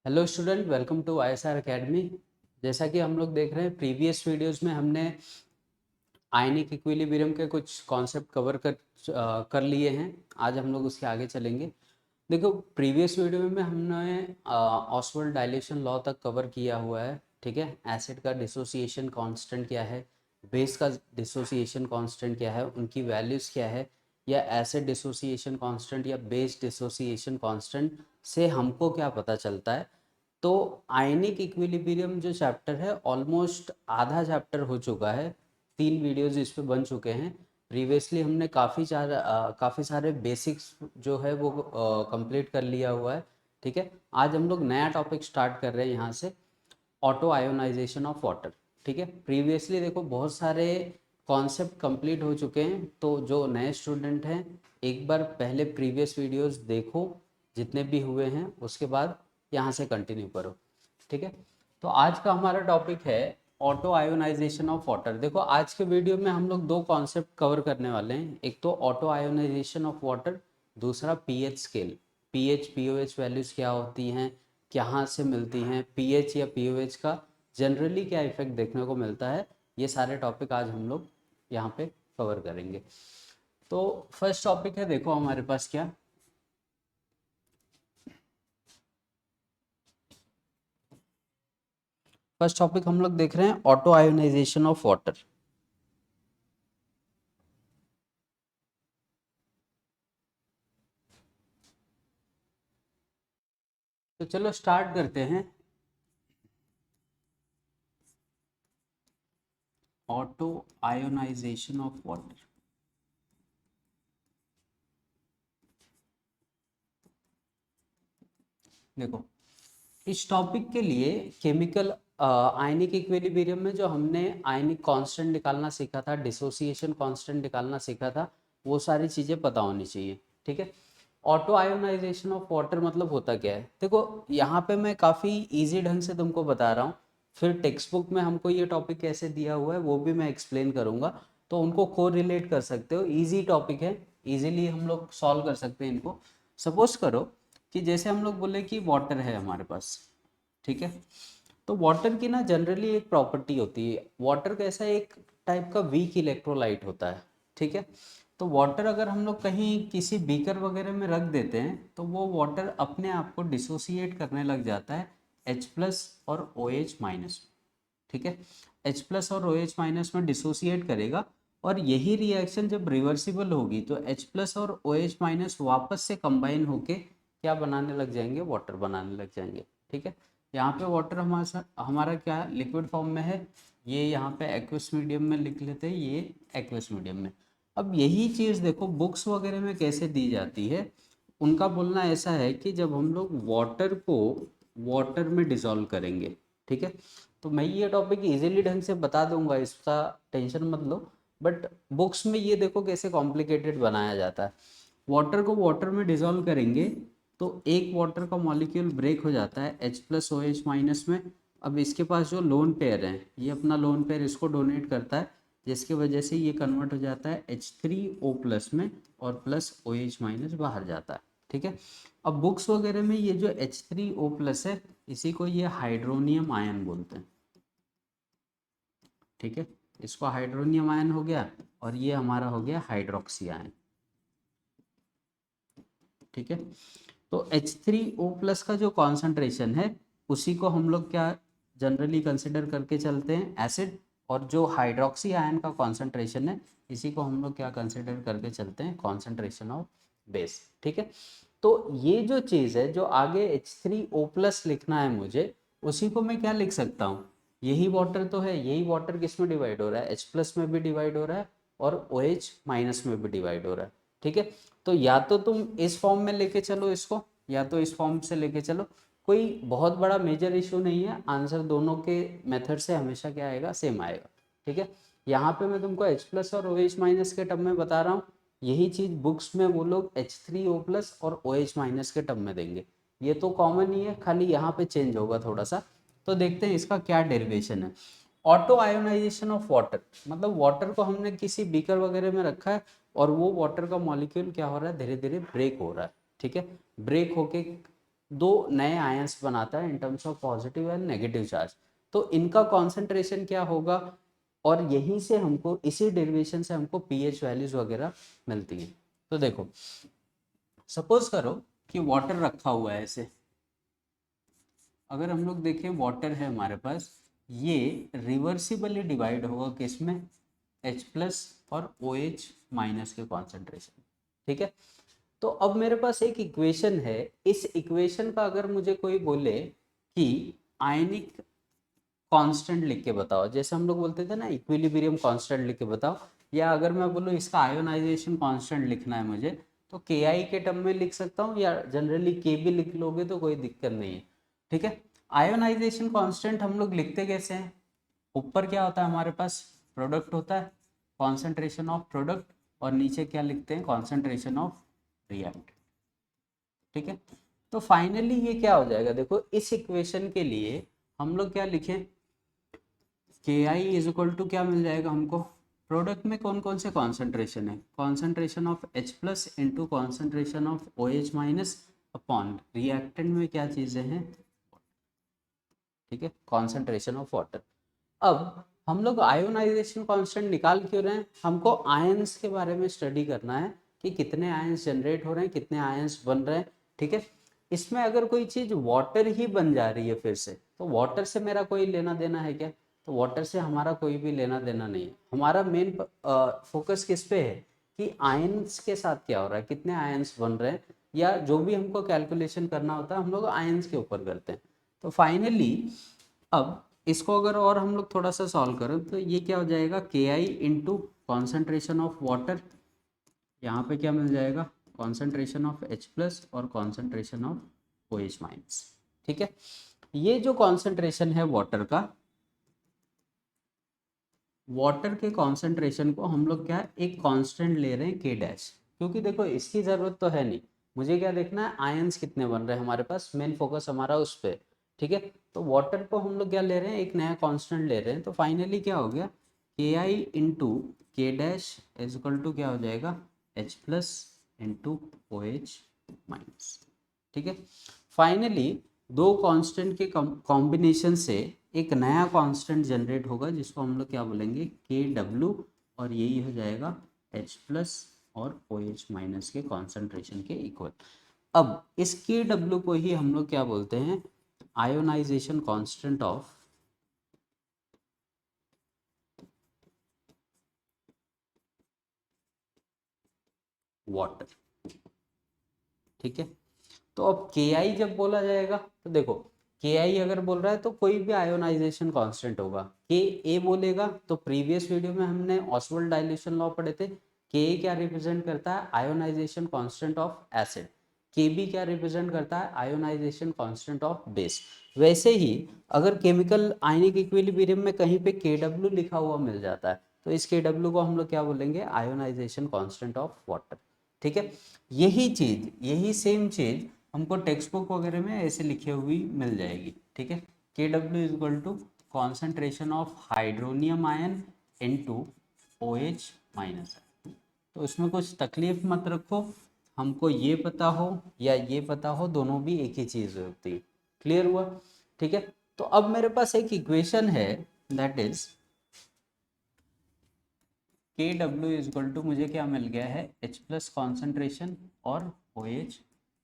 Hello student, welcome to ISR academy. जैसा कि हम लोग देख रहे हैं, प्रीवियस वीडियोस में हमने आयनिक इक्विलिब्रियम के कुछ कॉन्सेप्ट कवर कर लिए हैं। आज हम लोग उसके आगे चलेंगे। देखो, प्रीवियस वीडियो में हमने ऑसवाल्ड डायलेशन लॉ तक कवर किया हुआ है। ठीक है, एसिड का डिसोसिएशन कांस्टेंट क्या है, बेस का डिसोसिएशन कांस्टेंट क्या है, उनकी वैल्यूज़ क्या है, या एसिड डिसोसिएशन कांस्टेंट या बेस डिसोसिएशन कांस्टेंट से हमको क्या पता चलता है। तो आयनिक इक्विलिब्रियम जो चैप्टर है, ऑलमोस्ट आधा चैप्टर हो चुका है। 3 वीडियोज़ इस पे बन चुके हैं। प्रीवियसली हमने काफ़ी सारे बेसिक्स जो है वो कंप्लीट कर लिया हुआ है। ठीक है, आज हम लोग नया टॉपिक स्टार्ट कर रहे हैं यहाँ से, ऑटो आयोनाइजेशन ऑफ वाटर। ठीक है, प्रीवियसली देखो बहुत सारे कॉन्सेप्ट कंप्लीट हो चुके हैं। तो जो नए स्टूडेंट हैं, एक बार पहले प्रीवियस वीडियोस देखो, जितने भी हुए हैं, उसके बाद यहाँ से कंटिन्यू करो। ठीक है, तो आज का हमारा टॉपिक है ऑटो आयोनाइजेशन ऑफ वाटर। देखो, आज के वीडियो में हम लोग 2 कॉन्सेप्ट कवर करने वाले हैं। एक तो ऑटो आयोनाइजेशन ऑफ वाटर, दूसरा pH scale. PH pOH values क्या होती हैं, कहाँ से मिलती हैं, पीएच या पीओएच का जनरली क्या इफेक्ट देखने को मिलता है, ये सारे टॉपिक आज हम लोग यहाँ पे कवर करेंगे। तो फर्स्ट टॉपिक है, देखो हमारे पास क्या, फर्स्ट टॉपिक हम लोग देख रहे हैं ऑटो आयोनाइजेशन ऑफ वाटर। तो चलो स्टार्ट करते हैं। Auto ionisation of water. देखो, इस टॉपिक के लिए केमिकल आयनिक इक्विलिब्रियम में जो हमने आयनिक कांस्टेंट निकालना सीखा था, डिसोसिएशन कांस्टेंट निकालना सीखा था, वो सारी चीज़ें पता होनी चाहिए। ठीक है, ऑटो आयोनाइजेशन ऑफ वाटर मतलब होता क्या है। देखो, यहाँ पे मैं काफ़ी इजी ढंग से तुमको बता रहा हूँ, फिर टेक्स्ट बुक में हमको ये टॉपिक कैसे दिया हुआ है वो भी मैं एक्सप्लेन करूँगा, तो उनको को रिलेट कर सकते हो। ईजी टॉपिक है, ईजिली हम लोग सॉल्व कर सकते हैं इनको। सपोज करो कि जैसे हम लोग बोले कि वाटर है हमारे पास। ठीक है, तो वाटर की ना जनरली एक प्रॉपर्टी होती है, वाटर कैसा एक टाइप का वीक इलेक्ट्रोलाइट होता है। ठीक है, तो वाटर अगर हम लोग कहीं किसी बीकर वगैरह में रख देते हैं तो वो वाटर अपने आप को डिसोसिएट करने लग जाता है H प्लस और OH माइनस। ठीक है, H प्लस और OH माइनस में डिसोसिएट करेगा, और यही रिएक्शन जब रिवर्सिबल होगी तो H प्लस और OH माइनस वापस से कंबाइन होके क्या बनाने लग जाएंगे, वाटर बनाने लग जाएंगे। ठीक है, यहाँ पे वाटर हमारा क्या लिक्विड फॉर्म में है, ये यहाँ पे एक्वस मीडियम में लिख लेते हैं, ये एक्वस मीडियम में। अब यही चीज़ देखो बुक्स वगैरह में कैसे दी जाती है। उनका बोलना ऐसा है कि जब हम लोग वाटर को वाटर में डिसॉल्व करेंगे, ठीक है, तो मैं ये टॉपिक इजीली ढंग से बता दूंगा, इसका टेंशन मत लो। बट बुक्स में ये देखो कैसे कॉम्प्लिकेटेड बनाया जाता है। वाटर को वाटर में डिसॉल्व करेंगे तो एक वाटर का मॉलिक्यूल ब्रेक हो जाता है H plus O H minus में। अब इसके पास जो लोन पेयर है, ये अपना लोन पेयर इसको डोनेट करता है, जिसकी वजह से ये कन्वर्ट हो जाता है H3O प्लस में, और प्लस OH माइनस बाहर जाता है। ठीक है, अब बुक्स वगैरह में ये जो H3O प्लस है, इसी को ये हाइड्रोनियम आयन बोलते हैं। ठीक है, इसको हाइड्रोनियम आयन हो गया, और ये हमारा हो गया हाइड्रोक्सी आयन। ठीक है, तो H3O प्लस का जो कॉन्सेंट्रेशन है, उसी को हम लोग क्या जनरली कंसिडर करके चलते हैं, एसिड। और जो हाइड्रोक्सी आयन का कॉन्सेंट्रेशन है, इसी को हम लोग क्या कंसिडर करके चलते हैं, कॉन्सेंट्रेशन ऑफ बेस। ठीक है, तो ये जो चीज़ है, जो आगे H3O प्लस लिखना है मुझे, उसी को मैं क्या लिख सकता हूँ, यही वाटर तो है, यही वाटर किस में डिवाइड हो रहा है, H प्लस में भी डिवाइड हो रहा है, और OH माइनस में भी डिवाइड हो रहा है। ठीक है, तो या तो तुम इस फॉर्म में लेके चलो इसको, या तो इस फॉर्म से लेके चलो, कोई बहुत बड़ा मेजर इशू नहीं है। आंसर दोनों के मेथड से हमेशा क्या आएगा, सेम आएगा। ठीक है, यहाँ पे मैं तुमको H प्लस और OH माइनस के टर्म में बता रहा हूँ, यही चीज़ बुक्स में वो लोग H3O प्लस और OH माइनस के टर्म में देंगे। ये तो कॉमन ही है, खाली यहाँ पे चेंज होगा थोड़ा सा। तो देखते हैं इसका क्या डेरिवेशन है। ऑटो आयोनाइजेशन ऑफ वाटर मतलब वाटर को हमने किसी बीकर वगैरह में रखा है, और वो वाटर का मॉलिक्यूल क्या हो रहा है, धीरे धीरे ब्रेक हो रहा है। ठीक है, ब्रेक होके दो नए आयंस बनाता है in terms of positive and negative charge. तो इनका कॉन्सेंट्रेशन क्या होगा, और यहीं से हमको, इसी डेरिवेशन से हमको पीएच वैल्यूज वगैरह मिलती हैं। तो देखो सपोज करो कि वाटर रखा हुआ है ऐसे, अगर हम लोग देखें वाटर है हमारे पास, ये रिवर्सिबली डिवाइड होगा किसमें, H प्लस और OH माइनस के कॉन्सेंट्रेशन। ठीक है, तो अब मेरे पास एक इक्वेशन है, इस इक्वेशन का अगर मुझे कोई बोले कि आयनिक कांस्टेंट लिख के बताओ, जैसे हम लोग बोलते थे ना इक्विलिब्रियम कांस्टेंट लिख के बताओ, या अगर मैं बोलूँ इसका आयोनाइजेशन कांस्टेंट लिखना है मुझे, तो के आई के टर्म में लिख सकता हूँ, या जनरली के भी लिख लोगे तो कोई दिक्कत नहीं है। ठीक है, आयोनाइजेशन कांस्टेंट हम लोग लिखते कैसे हैं, ऊपर क्या होता है हमारे पास, प्रोडक्ट होता है, कॉन्सेंट्रेशन ऑफ प्रोडक्ट, और नीचे क्या लिखते हैं, कॉन्सेंट्रेशन ऑफ रिएक्ट। ठीक है, तो फाइनली ये क्या हो जाएगा, देखो इस इक्वेशन के लिए हम लोग क्या लिखें, के आई इज इक्वल टू क्या मिल जाएगा हमको, प्रोडक्ट में कौन कौन से कॉन्सेंट्रेशन है, concentration of H plus into concentration of OH minus upon reactant में क्या चीज़ें हैं, ठीक है, कॉन्सेंट्रेशन ऑफ वाटर। अब हम लोग आयोनाइजेशन कांस्टेंट निकाल क्यों रहे हैं, हमको आयंस के बारे में स्टडी करना है कि कितने आयंस जनरेट हो रहे हैं, कितने आयंस बन रहे हैं। ठीक है, इसमें अगर कोई चीज़ वाटर ही बन जा रही है फिर से, तो वाटर से मेरा कोई लेना देना है क्या, तो वाटर से हमारा कोई भी लेना देना नहीं है। हमारा मेन फोकस किस पे है कि आयंस के साथ क्या हो रहा है, कितने आयंस बन रहे हैं, या जो भी हमको कैलकुलेशन करना होता है हम लोग आयंस के ऊपर करते हैं। तो फाइनली अब इसको अगर और हम लोग थोड़ा सा सॉल्व करें तो ये क्या हो जाएगा, के आई इंटू कॉन्सेंट्रेशन ऑफ वाटर, यहाँ पे क्या मिल जाएगा, कॉन्सेंट्रेशन ऑफ H प्लस और कॉन्सेंट्रेशन ऑफ OH माइनस। ठीक है, ये जो कॉन्सेंट्रेशन है वाटर का, वाटर के कॉन्सेंट्रेशन को हम लोग क्या एक कांस्टेंट ले रहे हैं के डैश, क्योंकि देखो इसकी ज़रूरत तो है नहीं, मुझे क्या देखना है आयंस कितने बन रहे हैं हमारे पास, मेन फोकस हमारा उस पर। ठीक है, तो वाटर को हम लोग क्या ले रहे हैं, एक नया कांस्टेंट ले रहे हैं। तो फाइनली क्या हो गया, के आई इंटू के डैश इज इक्वल टू क्या हो जाएगा, H plus into OH minus. ठीक है, फाइनली दो कांस्टेंट के कॉम्बिनेशन से एक नया कांस्टेंट जनरेट होगा जिसको हम लोग क्या बोलेंगे, के डब्ल्यू, और यही हो जाएगा H प्लस और OH माइनस के कॉन्सेंट्रेशन के इक्वल। अब इस के डब्ल्यू को ही हम लोग क्या बोलते हैं, आयोनाइजेशन कांस्टेंट ऑफ वाटर। ठीक है, तो अब के आई जब बोला जाएगा तो देखो, के आई अगर बोल रहा है तो कोई भी आयोनाइजेशन कांस्टेंट होगा, के ए बोलेगा तो प्रीवियस वीडियो में हमने ऑसवाल्ड डाइल्यूशन लॉ पढ़े थे, के ए क्या रिप्रेजेंट करता है, आयोनाइजेशन कांस्टेंट ऑफ एसिड, के बी क्या रिप्रेजेंट करता है, आयोनाइजेशन कांस्टेंट ऑफ बेस। वैसे ही अगर केमिकल आयनिक इक्विलिब्रियम में कहीं पे के डब्ल्यू लिखा हुआ मिल जाता है तो इस के डब्ल्यू को हम लोग क्या बोलेंगे, आयोनाइजेशन कांस्टेंट ऑफ वाटर। ठीक है, यही चीज, यही सेम चीज हमको टेक्स्ट बुक वगैरह में ऐसे लिखे हुई मिल जाएगी। ठीक है, K W is equal to concentration of hydronium ion into OH minus. तो इसमें कुछ तकलीफ मत रखो, हमको ये पता हो या ये पता हो, दोनों भी एक ही चीज़ होती है। क्लियर हुआ? ठीक है, तो अब मेरे पास एक इक्वेशन है, दैट इज के डब्ल्यू इज इक्वल टू, मुझे क्या मिल गया है, H प्लस कॉन्सेंट्रेशन और OH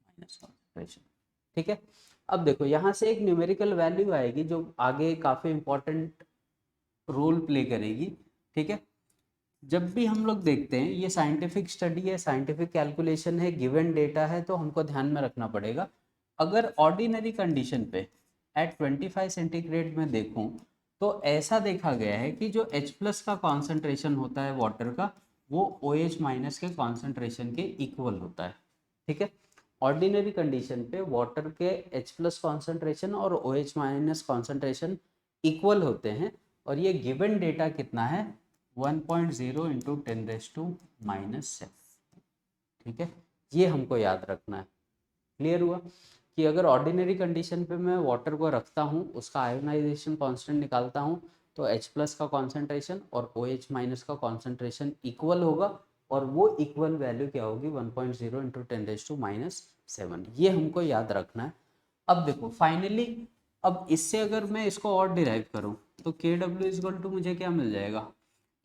माइनस कॉन्सेंट्रेशन। ठीक है, अब देखो यहाँ से एक न्यूमेरिकल वैल्यू आएगी जो आगे काफ़ी इंपॉर्टेंट रोल प्ले करेगी। ठीक है, जब भी हम लोग देखते हैं ये साइंटिफिक स्टडी है, साइंटिफिक कैलकुलेशन है, गिवन डेटा है, तो हमको ध्यान में रखना पड़ेगा। अगर ऑर्डिनरी कंडीशन पे एट 25 सेंटीग्रेड में देखूं तो ऐसा देखा गया है कि जो H प्लस का कॉन्सेंट्रेशन होता है वाटर का, वो OH माइनस के कॉन्सेंट्रेशन के इक्वल होता है। ठीक है, ऑर्डिनरी कंडीशन पे वाटर के H प्लस कॉन्सेंट्रेशन और OH माइनस कॉन्सेंट्रेशन इक्वल होते हैं, और ये गिवन डेटा कितना है, 1.0 इंटू 10⁻⁻⁷। ठीक है, ये हमको याद रखना है। क्लियर हुआ कि अगर ऑर्डिनरी कंडीशन पे मैं वाटर को रखता हूँ, उसका आयोनाइजेशन कांस्टेंट निकालता हूँ, तो H प्लस का कॉन्सेंट्रेशन और OH माइनस का कॉन्सेंट्रेशन इक्वल होगा, और वो इक्वल वैल्यू क्या होगी, 1.0 इंटू 10⁻⁷। ये हमको याद रखना है। अब देखो फाइनली, अब इससे अगर मैं इसको और डिराइव करूं तो KW इजक्वल टू मुझे क्या मिल जाएगा,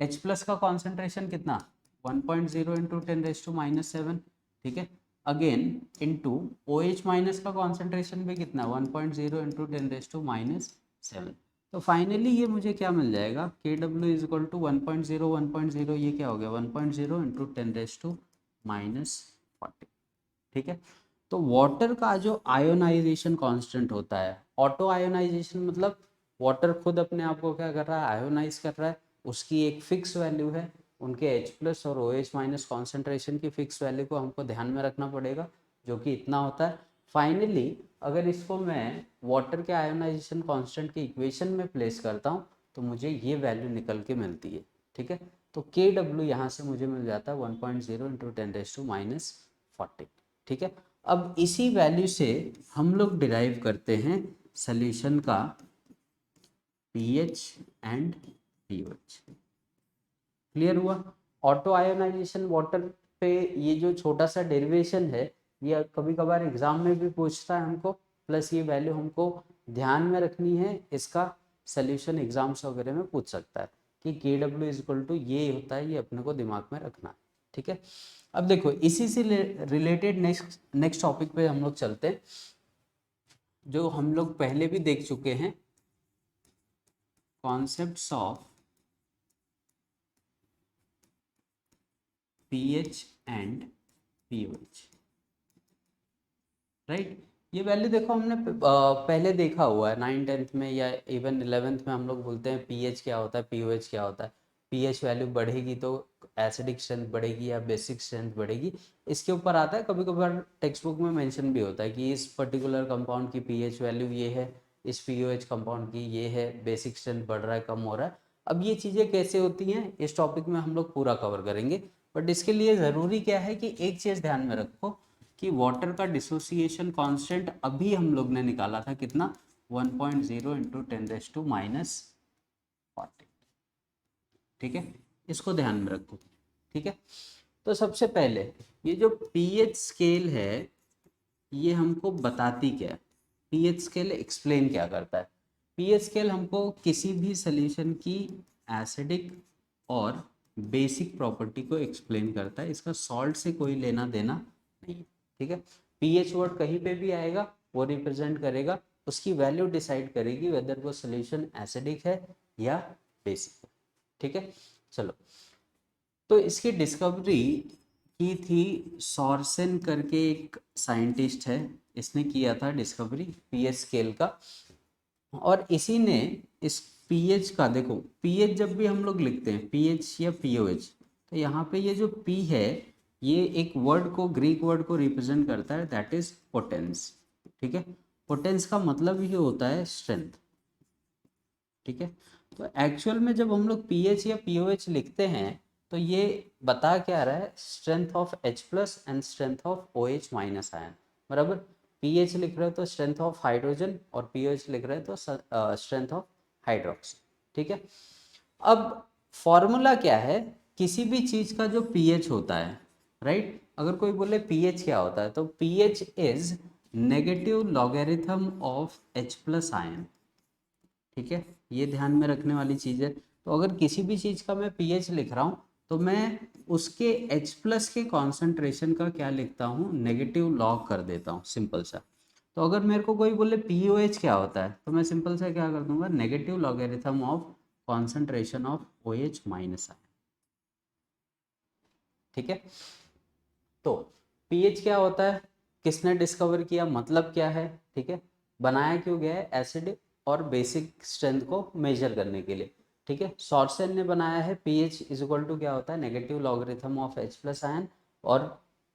H प्लस का कॉन्सेंट्रेशन कितना 1.0 इंटू 10⁻⁻⁷, ठीक है, अगेन इंटू OH माइनस का कॉन्सेंट्रेशन भी कितना 1.0 इंटू 10⁻⁷। तो फाइनली ये मुझे क्या मिल जाएगा, KW इज इक्वल टू 1.0 ये क्या हो गया 1.0 इंटू 10⁻⁻⁴, ठीक है। तो वाटर का जो आयोनाइजेशन कांस्टेंट होता है, ऑटो आयोनाइजेशन मतलब वाटर खुद अपने आप को क्या कर रहा है, आयोनाइज कर रहा है, उसकी एक फिक्स वैल्यू है, उनके H प्लस और OH माइनस कॉन्सेंट्रेशन की फिक्स वैल्यू को हमको ध्यान में रखना पड़ेगा, जो कि इतना होता है। फाइनली अगर इसको मैं वाटर के आयोनाइजेशन कांस्टेंट की इक्वेशन में प्लेस करता हूँ तो मुझे ये वैल्यू निकल के मिलती है, ठीक है। तो KW यहाँ से मुझे मिल जाता है 1.0 इंटू 10⁻⁻⁴, ठीक है। अब इसी वैल्यू से हम लोग डिराइव करते हैं सॉल्यूशन का pH एंड pOH। क्लियर हुआ। ऑटो आयोनाइजेशन वाटर पे ये जो छोटा सा डेरिवेशन है, ये कभी कभार एग्जाम में भी पूछता है हमको, प्लस ये वैल्यू हमको ध्यान में रखनी है, इसका सॉल्यूशन एग्जाम्स वगैरह में पूछ सकता है कि KW इज इक्वल टू ये होता है, ये अपने को दिमाग में रखना है, ठीक है। अब देखो इसी से रिलेटेड नेक्स्ट टॉपिक पे हम लोग चलते हैं, जो हम लोग पहले भी देख चुके हैं, concepts of pH and pOH, right. ये वैल्यू देखो हमने पहले देखा हुआ है 9th-10th में या इवन 11th में, हम लोग बोलते हैं pH क्या होता है, pOH क्या होता है। pH वैल्यू बढ़ेगी तो एसिडिक स्ट्रेंथ बढ़ेगी या बेसिक स्ट्रेंथ बढ़ेगी, इसके ऊपर आता है। कभी कभार टेक्स्ट बुक में मेंशन भी होता है कि इस पर्टिकुलर कंपाउंड की pH वैल्यू ये है, इस pOH कंपाउंड की ये है, बेसिक स्ट्रेंथ बढ़ रहा है कम हो रहा है। अब ये चीज़ें कैसे होती हैं इस टॉपिक में हम लोग पूरा कवर करेंगे, बट इसके लिए ज़रूरी क्या है कि एक चीज़ ध्यान में रखो कि वाटर का डिसोसिएशन कांस्टेंट अभी हम लोग ने निकाला था कितना 1.0 इंटू 10⁻⁴, ठीक है, इसको ध्यान में रखो, ठीक है। तो सबसे पहले ये जो pH स्केल है ये हमको बताती क्या है, pH स्केल एक्सप्लेन क्या करता है। pH स्केल हमको किसी भी सॉल्यूशन की एसिडिक और बेसिक प्रॉपर्टी को एक्सप्लेन करता है, इसका सॉल्ट से कोई लेना देना नहीं, ठीक है। pH वर्ड कहीं पे भी आएगा वो रिप्रेजेंट करेगा, उसकी वैल्यू डिसाइड करेगी वेदर वो सॉल्यूशन एसिडिक है या बेसिक है, ठीक है। चलो, तो इसकी डिस्कवरी की थी सॉर्सेन करके एक साइंटिस्ट है, इसने किया था डिस्कवरी pH स्केल का, और इसी ने इस pH का, देखो pH जब भी हम लोग लिखते हैं pH या pOH, तो यहाँ पे ये जो P है ये एक वर्ड को, ग्रीक वर्ड को रिप्रेजेंट करता है, दैट इज पोटेंस, ठीक है। पोटेंस का मतलब ये होता है स्ट्रेंथ, ठीक है। तो एक्चुअल में जब हम लोग pH या pOH लिखते हैं तो ये बता क्या रहा है, strength of H plus and strength of OH minus ion, बराबर। pH लिख रहे हो तो स्ट्रेंथ ऑफ हाइड्रोजन, और pOH लिख रहे हैं तो स्ट्रेंथ ऑफ हाइड्रोक्सी, ठीक है। अब फॉर्मूला क्या है, किसी भी चीज का जो pH होता है, राइट, अगर कोई बोले pH क्या होता है तो pH is negative logarithm of H plus ion, ठीक है, ये ध्यान में रखने वाली चीज़ है। तो अगर किसी भी चीज़ का मैं pH लिख रहा हूँ तो मैं उसके H प्लस के कॉन्सेंट्रेशन का क्या लिखता हूँ, नेगेटिव लॉग कर देता हूँ, सिंपल सा। तो अगर मेरे को कोई बोले pOH क्या होता है तो मैं सिंपल सा क्या कर दूंगा, negative logarithm of concentration of OH minus ion, ठीक है। तो pH क्या होता है, किसने डिस्कवर किया, मतलब क्या है, ठीक है, बनाया क्यों गया है, एसिड और बेसिक स्ट्रेंथ को मेजर करने के लिए, ठीक है। सॉर्सेन ने बनाया है pH इज इक्वल टू क्या होता है, negative logarithm of H plus ion, और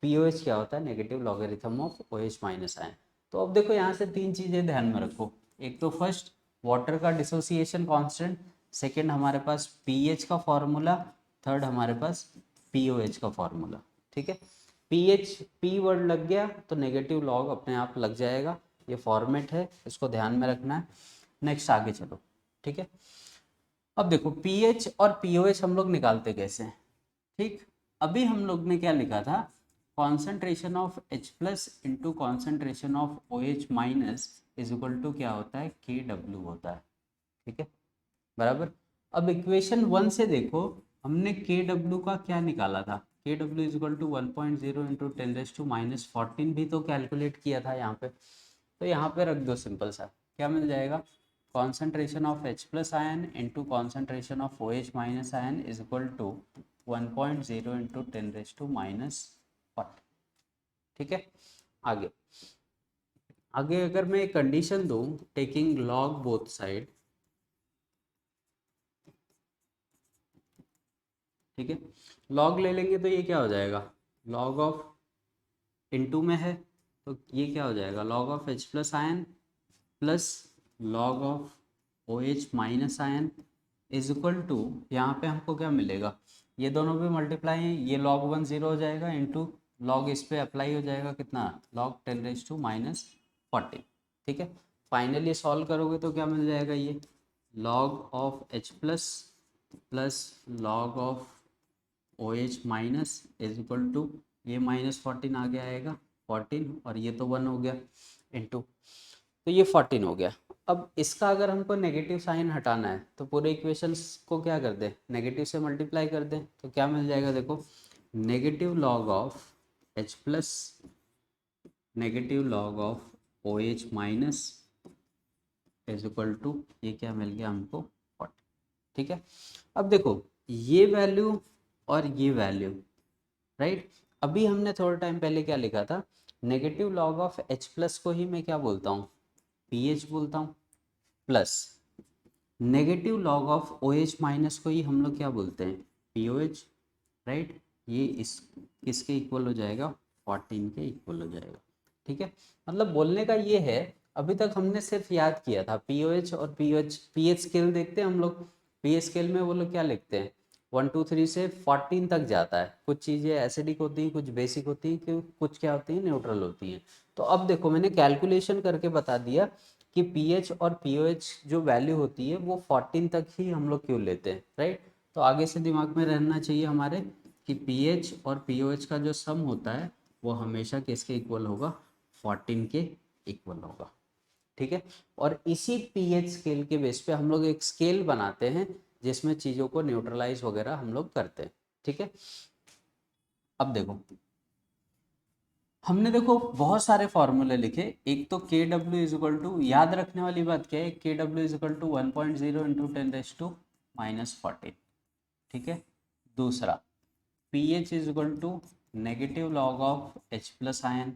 pOH क्या होता है, negative logarithm of OH minus ion. तो अब देखो यहाँ से तीन चीज़ें ध्यान में रखो, एक तो फर्स्ट वाटर का डिसोसिएशन कांस्टेंट, सेकंड हमारे पास pH का फॉर्मूला, थर्ड हमारे पास pOH का फॉर्मूला, ठीक है। pH P वर्ड लग गया तो नेगेटिव लॉग अपने आप लग जाएगा, ये फॉर्मेट है, इसको ध्यान में रखना है। नेक्स्ट आगे चलो, ठीक है। अब देखो pH और pOH हम लोग निकालते कैसे हैं, ठीक। अभी हम लोग ने क्या लिखा था, concentration of H plus into concentration of OH minus is equal to क्या होता है, KW होता है। ठीक है, बराबर। अब इक्वेशन 1 से देखो, हमने KW का क्या निकाला था, KW is equal to 1.0 into 10⁻⁻14 भी तो कैलकुलेट किया था यहाँ पे। तो यहाँ पे रख दो सिंपल सा, क्या मिल जाएगा, concentration of H plus ion into concentration of OH minus ion is equal to 1.0 into 10⁻⁻14। ठीक है, आगे आगे अगर मैं एक कंडीशन दूं, टेकिंग लॉग बोथ साइड, ठीक है, लॉग ले लेंगे तो ये क्या हो जाएगा, लॉग ऑफ इनटू में है तो ये क्या हो जाएगा, log of H plus ion plus log of OH minus ion is equal to, यहाँ पे हमको क्या मिलेगा, ये दोनों भी मल्टीप्लाई हैं, ये log 1 0 हो जाएगा इंटू लॉग इस पे अप्लाई हो जाएगा कितना, log 10⁻⁻14। ठीक है, फाइनली सॉल्व करोगे तो क्या मिल जाएगा, ये log of H plus plus log of OH minus is equal to, ये -14 आगे आएगा 14 और ये तो 1 हो गया इंटू, तो ये 14 हो गया। अब इसका अगर हमको नेगेटिव साइन हटाना है तो पूरे इक्वेशंस को क्या कर दें, नेगेटिव से मल्टीप्लाई कर दें, तो क्या मिल जाएगा, देखो negative log of H plus negative log of OH minus is equal to, ये क्या मिल गया हमको 40। ठीक है, अब देखो ये वैल्यू और ये वैल्यू, राइट, अभी हमने थोड़ा टाइम पहले क्या लिखा था, negative log of H plus को ही मैं क्या बोलता हूँ, PH बोलता हूँ, plus negative log of OH minus को ही हम लोग क्या बोलते हैं, POH, राइट, ये इस किसके इक्वल हो जाएगा, 14 के इक्वल हो जाएगा। ठीक है, मतलब बोलने का ये है, अभी तक हमने सिर्फ याद किया था POH और PH स्केल देखते हैं हम लोग, PH स्केल में वो लोग क्या लिखते हैं, 1 2 3 से 14 तक जाता है, कुछ चीज़ें एसिडिक होती हैं, कुछ बेसिक होती हैं, कुछ क्या होती हैं, न्यूट्रल होती हैं। तो अब देखो मैंने कैलकुलेशन करके बता दिया कि पीएच और पीओएच जो वैल्यू होती है वो 14 तक ही हम लोग क्यों लेते हैं, राइट। तो आगे से दिमाग में रहना चाहिए हमारे कि पीएच और पीओएच का जो सम होता है वो हमेशा किसके इक्वल होगा, 14 के इक्वल होगा। ठीक है, और इसी पीएच स्केल के बेस पे हम लोग एक स्केल बनाते हैं जिसमें चीज़ों को न्यूट्रलाइज वगैरह हम लोग करते हैं। ठीक है, अब देखो हमने देखो बहुत सारे फॉर्मूले लिखे, एक तो के डब्ल्यू इज इक्वल टू, याद रखने वाली बात क्या है, K W is equal to 1.0 into 10⁻⁻14। ठीक है, दूसरा P H is equal to negative log of H plus ion,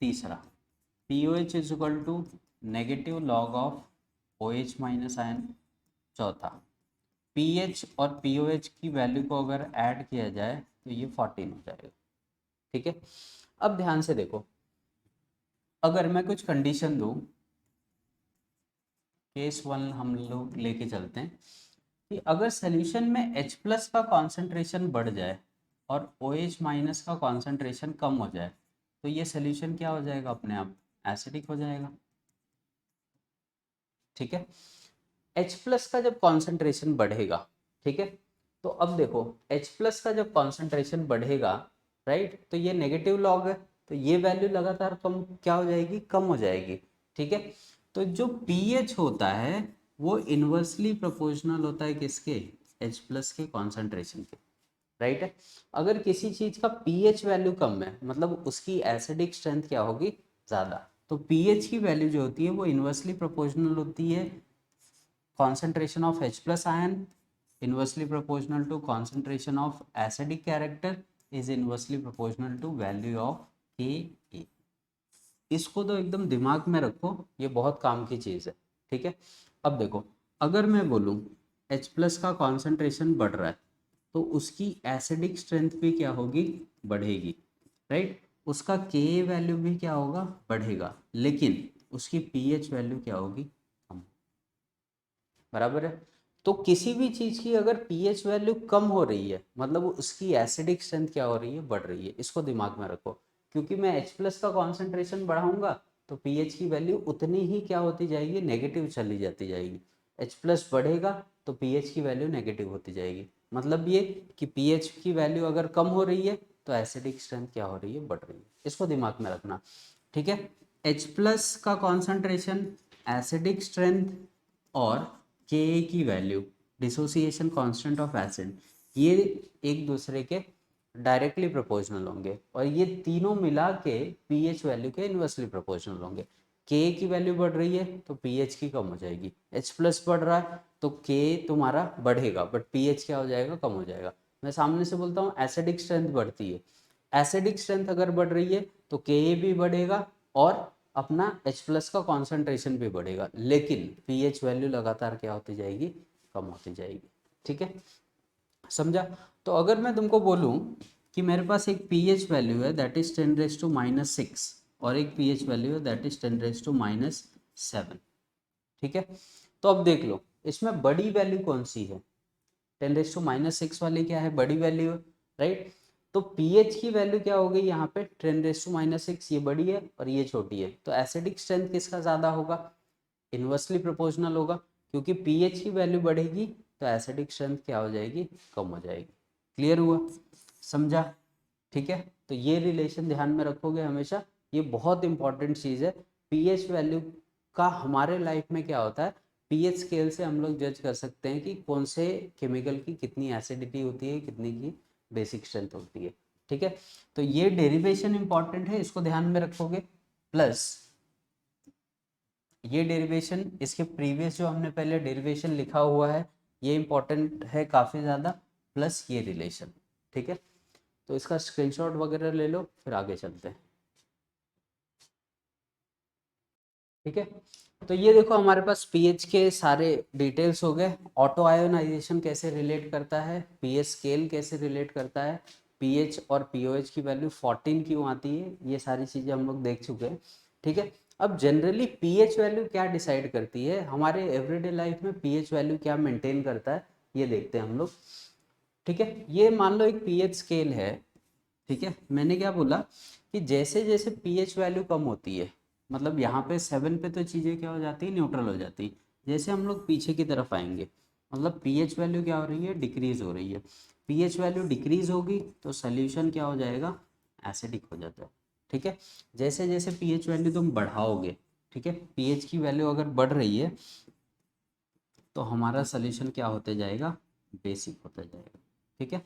तीसरा P O H is equal to negative log of OH minus ion, चौथा पी एच और P O H की value को अगर add किया जाए तो ये 14 हो जाएगा। ठीक है, अब ध्यान से देखो, अगर मैं कुछ कंडीशन दूं, केस 1 हम लोग लेके चलते हैं कि अगर सोल्यूशन में H प्लस का कॉन्सेंट्रेशन बढ़ जाए और OH माइनस का कॉन्सेंट्रेशन कम हो जाए तो ये सोल्यूशन क्या हो जाएगा, अपने आप एसिडिक हो जाएगा। ठीक है, H प्लस का जब कॉन्सेंट्रेशन बढ़ेगा, ठीक है, तो अब देखो H प्लस का जब कॉन्सेंट्रेशन बढ़ेगा, राइट, तो ये नेगेटिव लॉग है तो ये वैल्यू लगातार कम क्या हो जाएगी, कम हो जाएगी। ठीक है, तो जो pH होता है वो इन्वर्सली प्रोपोर्शनल होता है किसके, H प्लस के कॉन्सेंट्रेशन के, राइट है। अगर किसी चीज का pH वैल्यू कम है मतलब उसकी एसिडिक स्ट्रेंथ क्या होगी, ज़्यादा, तो pH की वैल्यू जो होती है वो इन्वर्सली प्रोपोर्शनल होती है concentration of H plus ion, inversely proportional to concentration of acidic character is inversely proportional to value of Ka। इसको तो एकदम दिमाग में रखो, ये बहुत काम की चीज़ है। ठीक है, अब देखो अगर मैं बोलूँ H प्लस का कॉन्सेंट्रेशन बढ़ रहा है तो उसकी एसिडिक स्ट्रेंथ भी क्या होगी, बढ़ेगी, राइट, उसका Ka वैल्यू भी क्या होगा, बढ़ेगा, लेकिन उसकी pH वैल्यू क्या होगी, कम, बराबर है। तो किसी भी चीज़ की अगर pH वैल्यू कम हो रही है मतलब उसकी एसिडिक स्ट्रेंथ क्या हो रही है, बढ़ रही है, इसको दिमाग में रखो, क्योंकि मैं H प्लस का कॉन्सेंट्रेशन बढ़ाऊंगा तो pH की वैल्यू उतनी ही क्या होती जाएगी, नेगेटिव चली जाती जाएगी। H प्लस बढ़ेगा तो pH की वैल्यू नेगेटिव होती जाएगी, मतलब ये कि pH की वैल्यू अगर कम हो रही है तो एसिडिक स्ट्रेंथ क्या हो रही है, बढ़ रही है। इसको दिमाग में रखना, ठीक है। H+ का कॉन्सेंट्रेशन, एसिडिक स्ट्रेंथ और Ka की value, dissociation constant of acid, ये एक दूसरे के डायरेक्टली प्रोपोर्शनल होंगे और ये तीनों मिला के पीएच वैल्यू के इन्वर्सली प्रोपोर्शनल होंगे। के की वैल्यू बढ़ रही है तो पीएच की कम हो जाएगी, H+ बढ़ रहा है तो के तुम्हारा बढ़ेगा बट पीएच क्या हो जाएगा, कम हो जाएगा। मैं सामने से बोलता हूँ एसिडिक स्ट्रेंथ बढ़ती है, एसिडिक स्ट्रेंथ अगर बढ़ रही है तो के भी बढ़ेगा और अपना H+ का कॉन्सेंट्रेशन भी बढ़ेगा, लेकिन पीएच वैल्यू लगातार क्या होती जाएगी, कम होती जाएगी। ठीक है, समझा। तो अगर मैं तुमको बोलूं कि मेरे पास एक पीएच वैल्यू है दैट इज 10⁻⁻⁶ और एक पीएच वैल्यू है दैट इज 10⁻⁷, ठीक है। तो अब देख लो इसमें बड़ी वैल्यू कौन सी है, 10⁻⁻⁶ वाली क्या है, बड़ी वैल्यू है, राइट। तो पीएच की वैल्यू क्या हो गई यहाँ पे 10⁻⁶, ये बड़ी है और ये छोटी है, तो एसिडिक स्ट्रेंथ किसका ज़्यादा होगा, इन्वर्सली प्रोपोर्शनल होगा, क्योंकि पीएच की वैल्यू बढ़ेगी तो एसिडिक स्ट्रेंथ क्या हो जाएगी, कम हो जाएगी। क्लियर हुआ, समझा, ठीक है। तो ये रिलेशन ध्यान में रखोगे हमेशा, ये बहुत इंपॉर्टेंट चीज़ है। पीएच वैल्यू का हमारे लाइफ में क्या होता है, पीएच स्केल से हम लोग जज कर सकते हैं कि कौन से केमिकल की कितनी एसिडिटी होती है, कितनी की बेसिक स्ट्रेंथ होती है, ठीक है। तो ये डेरिवेशन इंपॉर्टेंट है, इसको ध्यान में रखोगे। प्लस ये डेरिवेशन, इसके प्रीवियस जो हमने पहले डेरिवेशन लिखा हुआ है ये इंपॉर्टेंट है काफ़ी ज़्यादा, प्लस ये रिलेशन, ठीक है। तो इसका स्क्रीनशॉट वगैरह ले लो, फिर आगे चलते हैं, ठीक है। तो ये देखो हमारे पास पीएच के सारे डिटेल्स हो गए, ऑटो आयोनाइजेशन कैसे रिलेट करता है, पीएच स्केल कैसे रिलेट करता है, पीएच और पीओएच की वैल्यू 14 क्यों आती है, ये सारी चीज़ें हम लोग देख चुके हैं, ठीक है। अब जनरली पीएच वैल्यू क्या डिसाइड करती है हमारे एवरीडे लाइफ में, पीएच वैल्यू क्या मेंटेन करता है ये देखते हैं हम लोग, ठीक है। ये मान लो एक पीएच स्केल है, ठीक है। मैंने क्या बोला कि जैसे जैसे पीएच वैल्यू कम होती है, मतलब यहाँ पे 7 पे तो चीज़ें क्या हो जाती है, न्यूट्रल हो जाती है, जैसे हम लोग पीछे की तरफ आएंगे मतलब पीएच वैल्यू क्या हो रही है, डिक्रीज हो रही है। पीएच वैल्यू डिक्रीज होगी तो सोल्यूशन क्या हो जाएगा, एसिडिक हो जाता है, ठीक है। जैसे जैसे पीएच वैल्यू तुम बढ़ाओगे, ठीक है, पीएच की वैल्यू अगर बढ़ रही है तो हमारा सोल्यूशन क्या होते जाएगा, बेसिक होता जाएगा, ठीक है।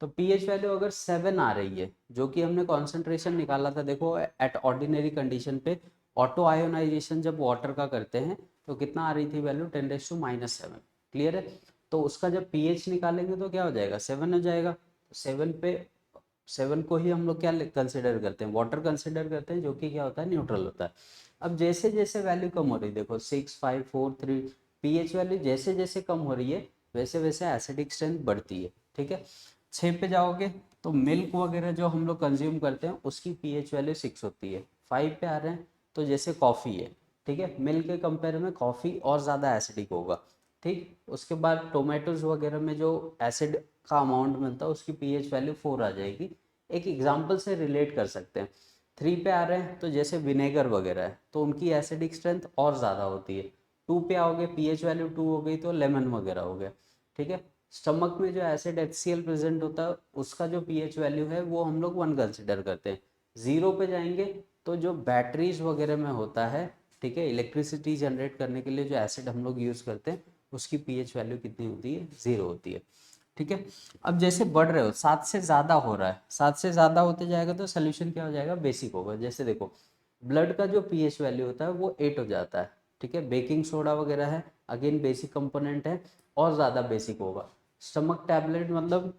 तो पीएच वैल्यू अगर 7 आ रही है, जो कि हमने कॉन्सेंट्रेशन निकाला था, देखो एट ऑर्डिनरी कंडीशन पे ऑटो आयोनाइजेशन जब वाटर का करते हैं तो कितना आ रही थी वैल्यू, 10⁻⁻⁷, क्लियर है। तो उसका जब पीएच निकालेंगे तो क्या हो जाएगा, 7 हो जाएगा। तो 7 पे 7 को ही हम लोग क्या कंसिडर करते हैं, वाटर कंसिडर करते हैं, जो कि क्या होता है, न्यूट्रल होता है। अब जैसे जैसे वैल्यू कम हो रही है, देखो 6, 5, 4, 3, पीएच वैल्यू जैसे जैसे कम हो रही है वैसे वैसे एसिडिक स्ट्रेंथ बढ़ती है, ठीक है। 6 पे जाओगे तो मिल्क वगैरह जो हम लोग कंज्यूम करते हैं उसकी पीएच वैल्यू 6 होती है। 5 पे आ रहे हैं तो जैसे कॉफ़ी है, ठीक है, मिल्क के कंपेयर में कॉफ़ी और ज़्यादा एसिडिक होगा, ठीक। उसके बाद टोमेटोज वगैरह में जो एसिड का अमाउंट मिलता है उसकी पीएच वैल्यू 4 आ जाएगी। एक एग्जांपल से रिलेट कर सकते हैं। 3 पे आ रहे हैं तो जैसे विनेगर वगैरह है तो उनकी एसिडिक स्ट्रेंथ और ज़्यादा होती है। 2 पे आओगे, पीएच वैल्यू 2 हो गई तो लेमन वगैरह हो गया, ठीक है। स्टमक में जो एसिड HCl प्रेजेंट होता है उसका जो पीएच वैल्यू है वो हम लोग 1 कंसिडर करते हैं। 0 पे जाएंगे तो जो बैटरीज वगैरह में होता है, ठीक है, इलेक्ट्रिसिटी जनरेट करने के लिए जो एसिड हम लोग यूज़ करते हैं उसकी पीएच वैल्यू कितनी होती है, 0 होती है, ठीक है। अब जैसे बढ़ रहे हो, 7 से ज़्यादा हो रहा है, 7 से ज़्यादा होते जाएगा तो सोल्यूशन क्या हो जाएगा, बेसिक होगा। जैसे देखो ब्लड का जो पीएच वैल्यू होता है वो 8 हो जाता है, ठीक है। बेकिंग सोडा वगैरह है, अगेन बेसिक कंपोनेंट है, और ज़्यादा बेसिक होगा। स्टमक टैबलेट मतलब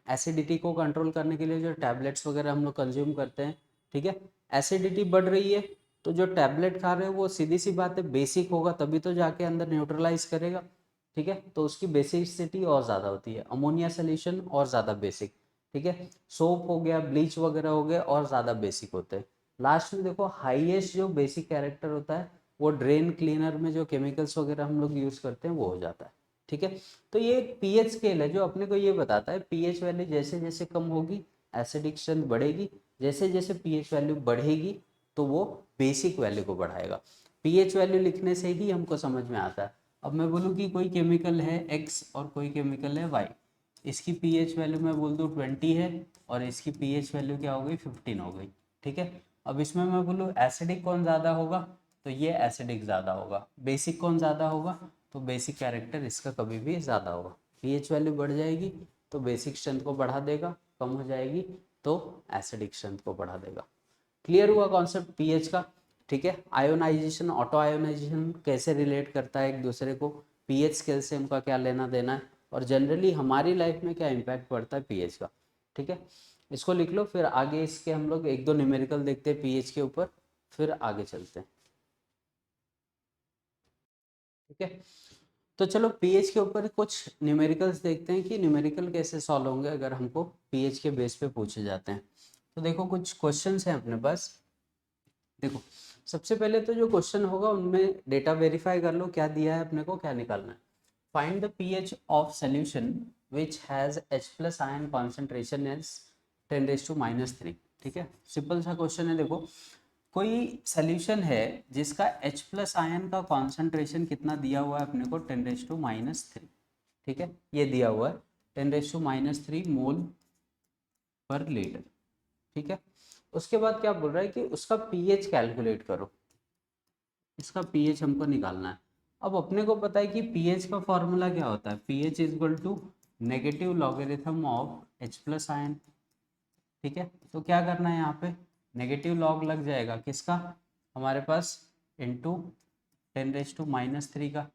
एसिडिटी को कंट्रोल करने के लिए जो टैबलेट्स वगैरह हम लोग कंज्यूम करते हैं, ठीक है। एसिडिटी बढ़ रही है तो जो टैबलेट खा रहे हो वो सीधी सी बात है बेसिक होगा, तभी तो जाके अंदर न्यूट्रलाइज करेगा, ठीक है। तो उसकी बेसिसिटी और ज़्यादा होती है। अमोनिया सोल्यूशन और ज़्यादा बेसिक, ठीक है। सोप हो गया, ब्लीच वगैरह हो गया, और ज़्यादा बेसिक होते हैं। लास्ट में देखो हाईएस्ट जो बेसिक कैरेक्टर होता है वो ड्रेन क्लीनर में जो केमिकल्स वगैरह हम लोग यूज़ करते हैं वो हो जाता है, ठीक है। तो ये एक पीएच स्केल है जो अपने को ये बताता है पीएच वैल्यू जैसे जैसे कम होगी एसिडिक स्ट्रेंथ बढ़ेगी, जैसे जैसे पीएच वैल्यू बढ़ेगी तो वो बेसिक वैल्यू को बढ़ाएगा। पीएच वैल्यू लिखने से ही हमको समझ में आता है। अब मैं बोलूँ कि कोई केमिकल है एक्स और कोई केमिकल है वाई, इसकी पीएच वैल्यू मैं बोल दूँ 20 है और इसकी पीएच वैल्यू क्या हो गई 15 हो गई। ठीक है, अब इसमें मैं बोलूँ एसिडिक कौन ज़्यादा होगा, तो ये एसिडिक ज़्यादा होगा। बेसिक कौन ज़्यादा होगा, तो बेसिक कैरेक्टर इसका कभी भी ज़्यादा होगा। पीएच वैल्यू बढ़ जाएगी तो बेसिक स्ट्रेंथ को बढ़ा देगा, कम हो जाएगी तो एसिडिक स्ट्रेंथ को बढ़ा देगा। क्लियर हुआ कॉन्सेप्ट पीएच का। ठीक है, आयोनाइजेशन ऑटो आयोनाइजेशन कैसे रिलेट करता है एक दूसरे को, पीएच स्केल से उनका क्या लेना देना है, और जनरली हमारी लाइफ में क्या इम्पैक्ट पड़ता है पीएच का। ठीक है, इसको लिख लो, फिर आगे इसके हम लोग एक दो न्यूमेरिकल देखते हैं पीएच के ऊपर, फिर आगे चलते हैं। ठीक है, तो चलो पीएच के ऊपर कुछ न्यूमेरिकल्स देखते हैं कि न्यूमेरिकल कैसे सॉल्व होंगे अगर हमको पीएच के बेस पे पूछे जाते हैं। तो देखो कुछ क्वेश्चंस हैं अपने पास। देखो सबसे पहले तो जो क्वेश्चन होगा उनमें डेटा वेरीफाई कर लो, क्या दिया है अपने को, क्या निकालना है। Find the pH of solution which has H plus ion concentration is 10⁻⁻3। ठीक है, सिंपल सा क्वेश्चन है। देखो कोई सॉल्यूशन है जिसका H प्लस आयन का कॉन्सेंट्रेशन कितना दिया हुआ है अपने को 10⁻3। ठीक है, ये दिया हुआ है 10⁻3 मोल पर लीटर। ठीक है, उसके बाद क्या बोल रहा है कि उसका पीएच कैलकुलेट करो, इसका पीएच हमको निकालना है। अब अपने को पता है कि पीएच का फॉर्मूला क्या होता है, pH is equal to negative logarithm of H plus ion. ठीक है, तो क्या करना है यहाँ पे, नेगेटिव लॉग लग जाएगा किसका, हमारे पास इंटू 10⁻³ का।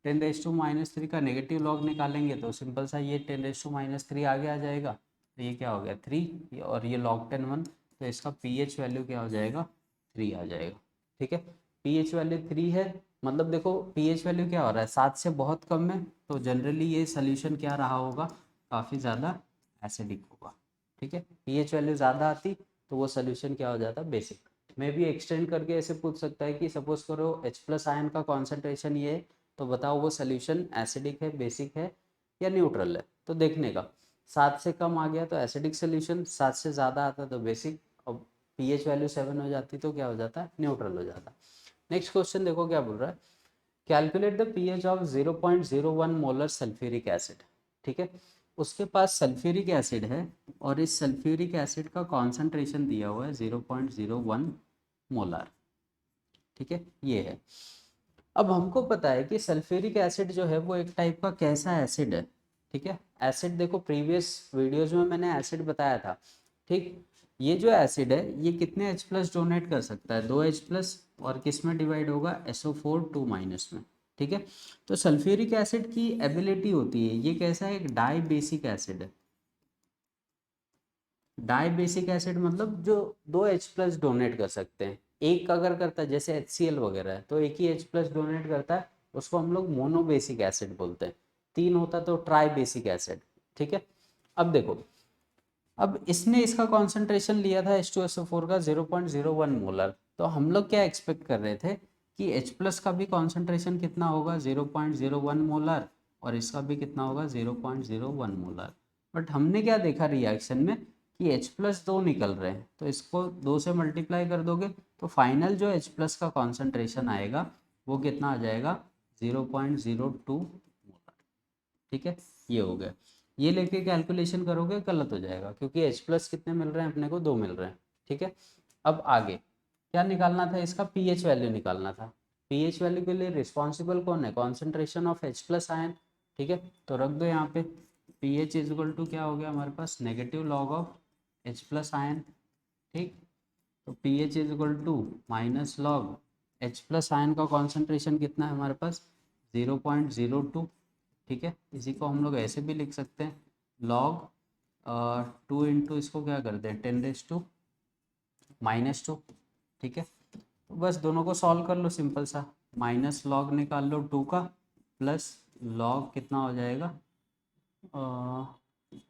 10⁻³ का नेगेटिव लॉग निकालेंगे तो सिंपल सा ये 10⁻³ आगे आ जाएगा, तो ये क्या हो गया 3, और ये log 10 1, तो इसका पीएच वैल्यू क्या हो जाएगा 3 आ जाएगा। ठीक है, पीएच वैल्यू 3 है, मतलब देखो पीएच वैल्यू क्या हो रहा है 7 से बहुत कम है, तो जनरली ये सोल्यूशन क्या रहा होगा, काफ़ी ज़्यादा एसिडिक होगा। ठीक है, पीएच वैल्यू ज़्यादा आती तो वो सोल्यूशन क्या हो जाता बेसिक। मैं भी एक्सटेंड करके ऐसे पूछ सकता है कि सपोज करो H प्लस आयन का कॉन्सेंट्रेशन ये है, तो बताओ वो सोल्यूशन एसिडिक है, बेसिक है या न्यूट्रल है। तो देखने का 7 से कम आ गया तो एसिडिक सोल्यूशन, 7 से ज़्यादा आता तो बेसिक, और पीएच वैल्यू 7 हो जाती तो क्या हो जाता है न्यूट्रल हो जाता। नेक्स्ट क्वेश्चन देखो क्या बोल रहा है, calculate the pH of 0.01 molar sulphuric acid. ठीक है, उसके पास सल्फ्यूरिक एसिड है और इस सल्फ्यूरिक एसिड का कॉन्सेंट्रेशन दिया हुआ है 0.01 मोलर। ठीक है, ये है। अब हमको पता है कि सल्फ्यूरिक एसिड जो है वो एक टाइप का कैसा एसिड है। ठीक है, एसिड देखो प्रीवियस वीडियोज में मैंने एसिड बताया था। ठीक, ये जो एसिड है ये कितने H प्लस डोनेट कर सकता है, 2H प्लस, और किस में डिवाइड होगा SO4 2 माइनस में। ठीक है, तो सल्फ्यूरिक एसिड की एबिलिटी होती है, ये कैसा है, एक डाई बेसिक एसिड है। डाई बेसिक एसिड मतलब जो 2H प्लस डोनेट कर सकते हैं, एक अगर करता है जैसे HCl वगैरह है तो एक ही H प्लस डोनेट करता है, उसको हम लोग मोनो बेसिक एसिड बोलते हैं। 3 होता तो ट्राई बेसिक एसिड। ठीक है, अब देखो, अब इसने इसका कॉन्सेंट्रेशन लिया था H2SO4 का 0.01 मोलर, तो हम लोग क्या एक्सपेक्ट कर रहे थे कि H प्लस का भी कॉन्सेंट्रेशन कितना होगा 0.01 मोलर, और इसका भी कितना होगा 0.01 मोलर। बट हमने क्या देखा रिएक्शन में कि H प्लस 2 निकल रहे हैं, तो इसको 2 से मल्टीप्लाई कर दोगे तो फाइनल जो H प्लस का कॉन्सेंट्रेशन आएगा वो कितना आ जाएगा 0.02 मोलर। ठीक है, ये हो गया। ये लेके कैलकुलेशन करोगे गलत हो जाएगा, क्योंकि H प्लस कितने मिल रहे हैं अपने को 2 मिल रहे हैं। ठीक है, अब आगे क्या निकालना था, इसका पीएच वैल्यू निकालना था। पीएच वैल्यू के लिए रिस्पॉन्सिबल कौन है, concentration of H plus ion. ठीक है, तो रख दो यहाँ पे पीएच इज इक्वल टू क्या हो गया हमारे पास negative log of H plus ion. ठीक, तो pH is equal to minus log H plus ion का कॉन्सेंट्रेशन कितना है हमारे पास 0.02। ठीक है, इसी को हम लोग ऐसे भी लिख सकते हैं लॉग 2 इंटू इसको क्या करते हैं 10⁻⁻²। ठीक है, तो बस दोनों को सॉल्व कर लो सिंपल सा, माइनस लॉग निकाल लो 2 का, प्लस लॉग कितना हो जाएगा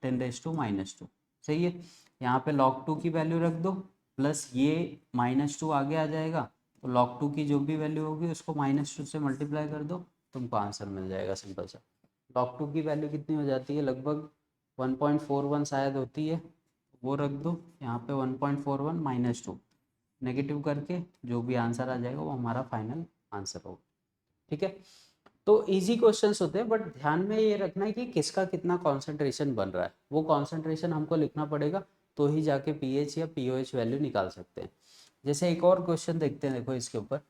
10⁻²। सही है, यहाँ पे log 2 की वैल्यू रख दो, प्लस ये -2 आगे आ जाएगा, तो log 2 की जो भी वैल्यू होगी उसको -2 से मल्टीप्लाई कर दो, तुमको आंसर मिल जाएगा सिंपल सा। log 2 की वैल्यू कितनी हो जाती है, लगभग 1.41 शायद होती है, वो रख दो यहाँ पे 1.41 -2 नेगेटिव करके जो भी आंसर आ जाएगा वो हमारा फाइनल आंसर होगा। ठीक है, तो इजी क्वेश्चंस होते हैं, बट ध्यान में ये रखना है कि किसका कितना कॉन्सेंट्रेशन बन रहा है, वो कॉन्सेंट्रेशन हमको लिखना पड़ेगा, तो ही जाके पीएच या पीओएच वैल्यू निकाल सकते हैं। जैसे एक और क्वेश्चन देखते हैं, देखो इसके ऊपर।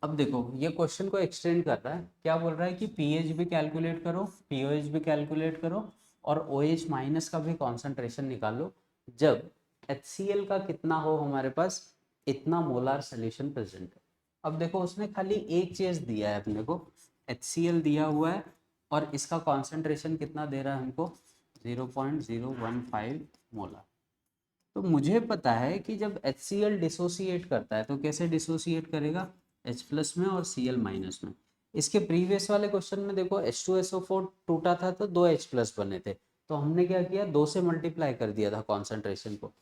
अब देखो ये क्वेश्चन को एक्सटेंड कर रहा है, क्या बोल रहा है कि पीएच भी कैलकुलेट करो, पीओएच भी कैलकुलेट करो, और ओएच माइनस का भी कॉन्सेंट्रेशन निकालो जब HCl का कितना हो हमारे पास इतना मोलार सोल्यूशन प्रेजेंट है। अब देखो उसने खाली एक चीज दिया है अपने को, HCl दिया हुआ है और इसका कॉन्सेंट्रेशन कितना दे रहा है हमको, 0.015 मोलार। तो मुझे पता है कि जब HCl डिसोसिएट करता है तो कैसे डिसोसिएट करेगा, H प्लस में और Cl माइनस में। इसके प्रीवियस वाले क्वेश्चन में देखो H2SO4 टूटा था तो 2 H प्लस बने थे, तो हमने क्या किया, 2 से मल्टीप्लाई कर दिया था कॉन्सेंट्रेशन को।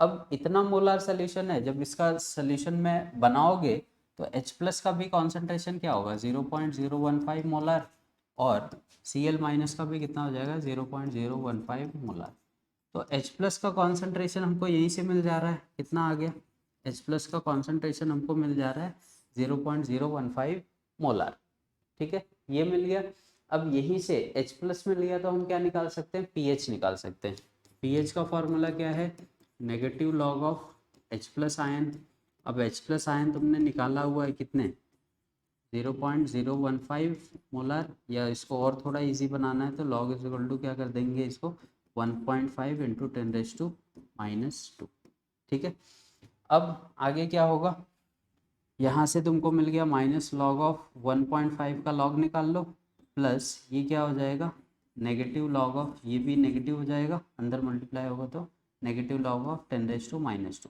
अब इतना मोलार सोल्यूशन है, जब इसका सोल्यूशन में बनाओगे तो H प्लस का भी कॉन्सेंट्रेशन क्या होगा, 0.015 मोलार, और Cl माइनस का भी कितना हो जाएगा, 0.015 मोलार। तो H प्लस का कॉन्सेंट्रेशन हमको यहीं से मिल जा रहा है, कितना आ गया, H प्लस का कॉन्सेंट्रेशन हमको मिल जा रहा है 0.015 मोलार। ठीक है, ये मिल गया। अब यहीं से H प्लस मिल गया तो हम क्या निकाल सकते हैं, पीएच निकाल सकते हैं। पीएच का फॉर्मूला क्या है, negative log of H plus ion. अब H प्लस आयन तुमने निकाला हुआ है कितने, 0.015 मोलर, या इसको और थोड़ा इजी बनाना है तो लॉग इज इक्वल टू क्या कर देंगे इसको, 1.5 इंटू 10⁻⁻²। ठीक है, अब आगे क्या होगा, यहाँ से तुमको मिल गया माइनस लॉग ऑफ 1.5 का लॉग निकाल लो, प्लस ये क्या हो जाएगा, नेगेटिव लॉग ऑफ, ये भी नेगेटिव हो जाएगा, अंदर मल्टीप्लाई होगा तो नेगेटिव लॉग ऑफ 10⁻²।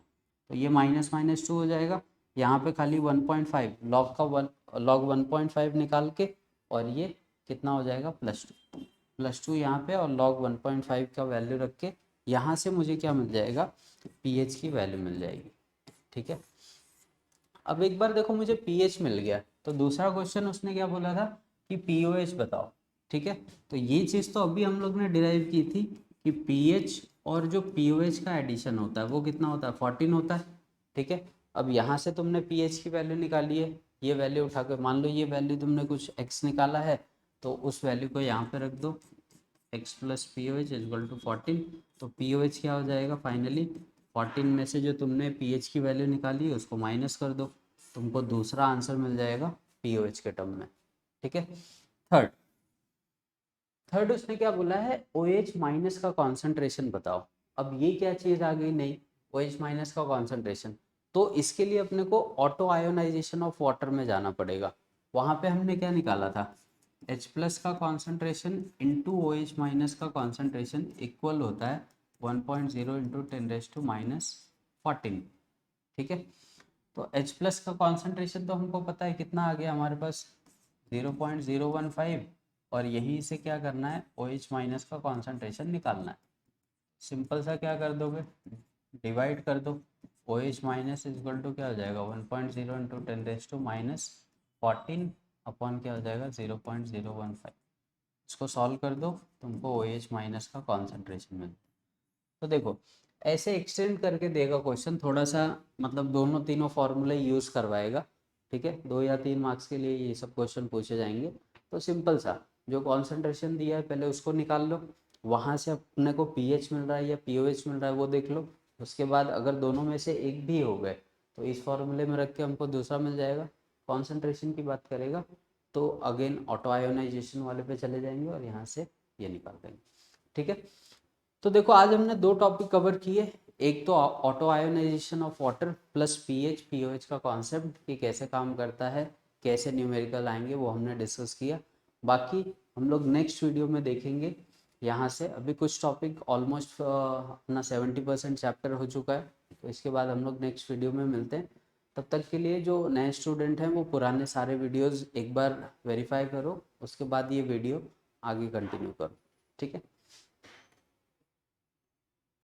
तो ये माइनस माइनस 2 हो जाएगा, यहाँ पे खाली 1.5 लॉग का लॉग 1.5 निकाल के, और ये कितना हो जाएगा, +2 यहाँ पे, और लॉग 1.5 का वैल्यू रख के यहाँ से मुझे क्या मिल जाएगा, पीएच की वैल्यू मिल जाएगी। ठीक है, अब एक बार देखो मुझे पीएच मिल गया, तो दूसरा क्वेश्चन उसने क्या बोला था कि पीओएच बताओ। ठीक है, तो ये चीज़ तो अभी हम लोग ने डिराइव की थी कि पीएच और जो पीओएच का एडिशन होता है वो कितना होता है, 14 होता है। ठीक है, अब यहाँ से तुमने पीएच की वैल्यू निकाली है, ये वैल्यू उठा कर, मान लो ये वैल्यू तुमने कुछ एक्स निकाला है, तो उस वैल्यू को यहाँ पे रख दो, x plus p O H equal to 14। तो पी ओ एच क्या हो जाएगा फाइनली, 14 में से जो तुमने पी एच की वैल्यू निकाली उसको माइनस कर दो, तुमको दूसरा आंसर मिल जाएगा पी ओ एच के टर्म में। ठीक है, थर्ड थर्ड उसने क्या बोला है, ओ एच माइनस का कॉन्सेंट्रेशन बताओ। अब ये क्या चीज़ आ गई, नहीं, ओ एच माइनस का कॉन्सेंट्रेशन, तो इसके लिए अपने को ऑटो आयोनाइजेशन ऑफ वाटर में जाना पड़ेगा। वहाँ पे हमने क्या निकाला था, H प्लस का concentration into O H minus का कॉन्सेंट्रेशन इक्वल होता है 1.0 इंटू 10⁻⁻14। ठीक है, तो H प्लस का कॉन्सेंट्रेशन तो हमको पता है कितना आ गया हमारे पास, 0.015, और यहीं से क्या करना है, ओ एच माइनस का कॉन्सेंट्रेशन निकालना है। सिंपल सा क्या कर दोगे, डिवाइड कर दो, O H minus is equal to क्या हो जाएगा, 1.0 इंटू 10⁻⁻14 अपॉन क्या हो जाएगा, 0.015। इसको सॉल्व कर दो, तुमको ओ एच माइनस का कॉन्सेंट्रेशन मिल। तो देखो ऐसे एक्सटेंड करके देगा क्वेश्चन, थोड़ा सा मतलब दोनों तीनों फॉर्मूले यूज़ करवाएगा। ठीक है, 2 या 3 मार्क्स के लिए ये सब क्वेश्चन पूछे जाएंगे। तो सिंपल सा जो कॉन्सेंट्रेशन दिया है पहले उसको निकाल लो, वहाँ से अपने को पीएच मिल रहा है या पीओएच मिल रहा है वो देख लो, उसके बाद अगर दोनों में से एक भी हो गए तो इस फॉर्मूले में रख के हमको दूसरा मिल जाएगा। कॉन्सेंट्रेशन की बात करेगा तो अगेन ऑटो आयोनाइजेशन वाले पे चले जाएंगे और यहाँ से ये निकाल देंगे। ठीक है, तो देखो आज हमने 2 टॉपिक कवर किए, एक तो auto ionisation of water plus pH pOH का कॉन्सेप्ट कि कैसे काम करता है, कैसे न्यूमेरिकल आएंगे वो हमने डिस्कस किया। बाकी हम लोग नेक्स्ट वीडियो में देखेंगे। यहाँ से अभी कुछ टॉपिक ऑलमोस्ट अपना 70% चैप्टर हो चुका है, तो इसके बाद हम लोग नेक्स्ट वीडियो में मिलते हैं। तब तक के लिए जो नए स्टूडेंट हैं वो पुराने सारे वीडियोज़ एक बार वेरीफाई करो, उसके बाद ये वीडियो आगे कंटिन्यू करो। ठीक है।